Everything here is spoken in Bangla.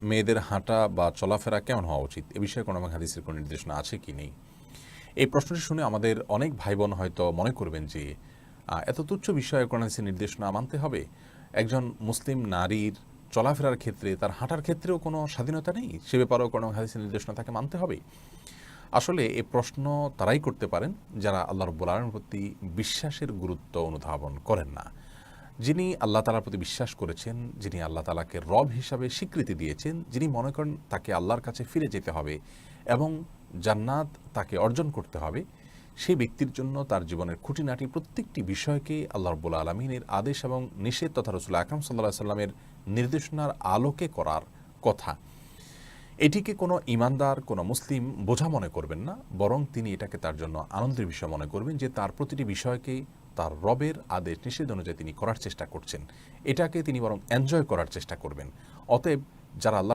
মেয়েদের হাঁটা বা চলাফেরা কেমন হওয়া উচিত, এ বিষয়ে কোনো হাদিসের কোনো নির্দেশনা আছে কি নেই? এই প্রশ্নটি শুনে আমাদের অনেক ভাই বোন হয়তো মনে করবেন যে এত তুচ্ছ বিষয়ে কোনো হাদিসের নির্দেশনা মানতে হবে? একজন মুসলিম নারীর চলাফেরার ক্ষেত্রে, তার হাঁটার ক্ষেত্রেও কোনো স্বাধীনতা নেই? সে ব্যাপারেও কোনো হাদিসের নির্দেশনা তাকে মানতে হবে? আসলে এই প্রশ্ন তারাই করতে পারেন যারা আল্লাহ রাব্বুল আলামিনের প্রতি বিশ্বাসের গুরুত্ব অনুধাবন করেন না। যিনি আল্লাহ তাআলার প্রতি বিশ্বাস করেছেন, যিনি আল্লাহ তাআলাকে রব হিসাবে স্বীকৃতি দিয়েছেন, যিনি মনে করেন তাকে আল্লাহর কাছে ফিরে যেতে হবে এবং জান্নাত তাকে অর্জন করতে হবে, সেই ব্যক্তির জন্য তার জীবনের খুঁটিনাটি প্রত্যেকটি বিষয়কে আল্লাহ রাব্বুল আলামিনের আদেশ এবং নিষেধ তথা রাসূল আকরাম সাল্লাল্লাহু আলাইহি সাল্লামের নির্দেশনার আলোকে করার কথা। এটিকে কোনো ঈমানদার, কোনো মুসলিম বোঝা মনে করবেন না, বরং তিনি এটাকে তার জন্য আনন্দের বিষয় মনে করবেন যে তার প্রতিটি বিষয়কে তার রবের আদেশ নিষেধ অনুযায়ী তিনি করার চেষ্টা করছেন। এটাকে তিনি বরং এনজয় করার চেষ্টা করবেন। অতএব যারা আল্লাহ